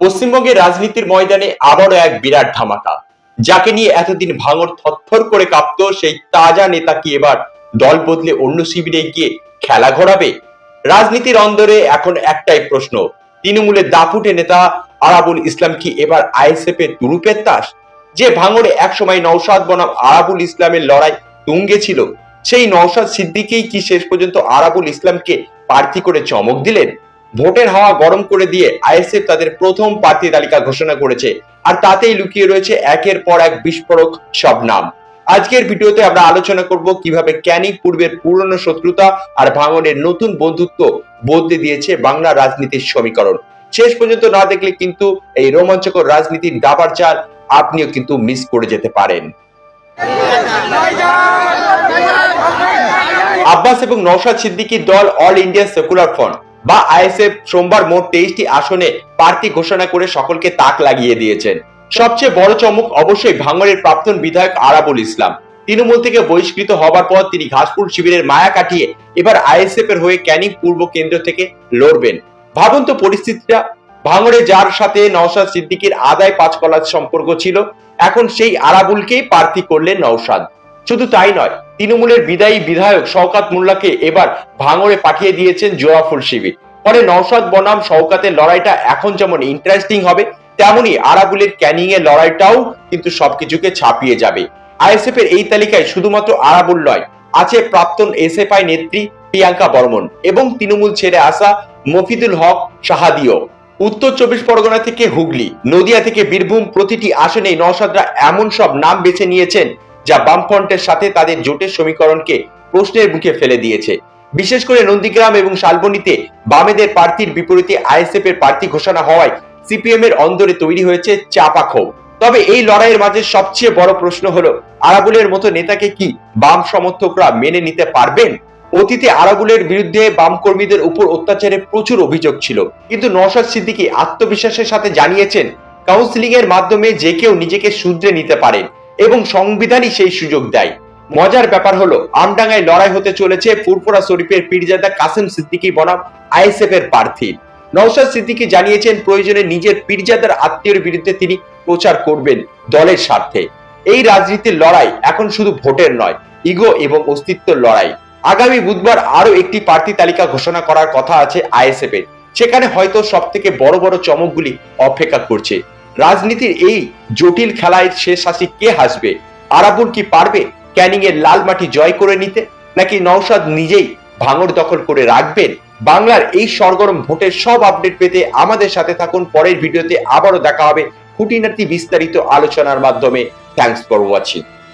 পশ্চিমবঙ্গের রাজনীতির ময়দানে আবারও এক বিরাট ধামাকা। যাকে নিয়ে এতদিন ভাঙড় থরথর করে কাঁপতো সেই তাজা নেতা কি এবার দল বদলে অন্য শিবিরে গিয়ে খেলা ঘোরাবে? রাজনীতির অন্দরে এখন একটাই প্রশ্ন, তৃণমূলের দাপুটে নেতা আরাবুল ইসলাম কি এবার আইএসএফ এর তুরুপের তাস? যে ভাঙড়ে একসময় নওশাদ বনাম আরাবুল ইসলামের লড়াই তুঙ্গে ছিল, সেই নওশাদ সিদ্দিকীই কি শেষ পর্যন্ত আরাবুল ইসলামকে প্রার্থী করে চমক দিলেন? ভোটের হাওয়া গরম করে দিয়ে আইএসএফ তাদের প্রথম প্রার্থী তালিকা ঘোষণা করেছে, আর তাতেই লুকিয়ে রয়েছে একের পর এক বিস্ফোরক সব নাম। আজকের ভিডিওতে আমরা আলোচনা করব কিভাবে ক্যানিং পূর্বের পুরনো শত্রুতা আর ভাঙনের নতুন বন্ধুত্ব বদলে দিয়েছে বাংলা রাজনীতির সমীকরণ। শেষ পর্যন্ত না দেখলে কিন্তু এই রোমাঞ্চকর রাজনীতির দাবার চাল আপনিও কিন্তু মিস করে যেতে পারেন। আব্বাস এবং নওশাদ সিদ্দিকীর দল অল ইন্ডিয়া সেকুলার ফ্রন্ট বা আইএসএফ সোমবার মোট 23টি আসনে প্রার্থী ঘোষণা করে সকলকে তাক লাগিয়ে দিয়েছেন। সবচেয়ে বড় চমক অবশ্যই ভাঙড়ের প্রাক্তন বিধায়ক আরাবুল ইসলাম। তৃণমূল থেকে বহিষ্কৃত হবার পর তিনি ঘাসপুর শিবিরের মায়া কাটিয়ে এবার আইএসএফ এর হয়ে ক্যানিং পূর্ব কেন্দ্র থেকে লড়বেন। ভাবুন তো পরিস্থিতিটা, ভাঙড়ে যার সাথে নওশাদ সিদ্দিকীর আদায় পাঁচকলার সম্পর্ক ছিল, এখন সেই আরাবুলকেই প্রার্থী করলেন নওশাদ। শুধু তাই নয়, তৃণমূলের বিদায়ী বিধায়ক শওকাত মোল্লাকে এবার ভাঙড়ে পাঠিয়ে দিয়েছেন জোড়াফুল শিবির। ফলে নওশাদ বনাম শওকাতের লড়াইটা এখন যেমন ইন্টারেস্টিং হবে, তেমনি আরাবুলের ক্যানিং এর লড়াইটাও কিন্তু সবকিছুকে ছাপিয়ে যাবে। আইএসএফ এর এই তালিকায় শুধুমাত্র আরাবুল নয়, আছে প্রাক্তন এসএফআই নেত্রী প্রিয়াঙ্কা বর্মন এবং তৃণমূল ছেড়ে আসা মফিদুল হক শাহাদিও। উত্তর 24 পরগনা থেকে হুগলি, নদিয়া থেকে বীরভূম, প্রতিটি আসনে নওশাদরা এমন সব নাম বেছে নিয়েছেন যা বামফ্রন্টের সাথে তাদের জোটের সমীকরণকে প্রশ্নের মুখে ফেলে দিয়েছে। বিশেষ করে নন্দীগ্রাম এবং শালবনীতে বামেদের প্রার্থীর বিপরীতে আইএসএফ এর প্রার্থী ঘোষণা হওয়ায় সিপিএম এর অন্দরে তৈরি হয়েছে চাপা ক্ষোভ। তবে এই লড়াইয়ের মাঝে সবচেয়ে বড় প্রশ্ন হলো, আরাবুলের মতো নেতাকে কি বাম সমর্থকরা মেনে নিতে পারবেন? অতীতে আরাবুলের বিরুদ্ধে বাম কর্মীদের উপর অত্যাচারের প্রচুর অভিযোগ ছিল, কিন্তু নওশাদ সিদ্দিকী আত্মবিশ্বাসের সাথে জানিয়েছেন কাউন্সিলিং এর মাধ্যমে যে কেউ নিজেকে শুধরে নিতে পারেন এবং সংবিধানই সেই সুযোগ দেয়। মজার ব্যাপার হলো, আমডাঙ্গায় লড়াই হতে চলেছে ফুরফুরা শরীফের পীরজাদা কাসেম সিদ্দিকী বনাম আইএসএফ এর প্রার্থী। নওশাদ সিদ্দিকী জানিয়েছেন প্রয়োজনে নিজের পীরজাদার আত্মীয়ের বিরুদ্ধে তিনি প্রচার করবেন দলের স্বার্থে। এই রাজনীতির লড়াই এখন শুধু ভোটের নয়, ইগো এবং অস্তিত্বের লড়াই। আগামী বুধবার আরো একটি প্রার্থী তালিকা ঘোষণা করার কথা আছে আইএসএফ এর। সেখানে হয়তো সব থেকে বড় বড় চমকগুলি অপেক্ষা করছে। রাজনীতির এই জটিল খেলায় শেষ হাসি কে হাসবে? আরাবুল কি পারবে ক্যানিং এর লাল মাটি জয় করে নিতে, নাকি নওশাদ নিজেই ভাঙড় দখল করে রাখবেন? বাংলার এই সরগরম ভোটের সব আপডেট পেতে আমাদের সাথে থাকুন। পরের ভিডিওতে আবারও দেখা হবে খুঁটিনাটি বিস্তারিত আলোচনার মাধ্যমে। Thanks for watching.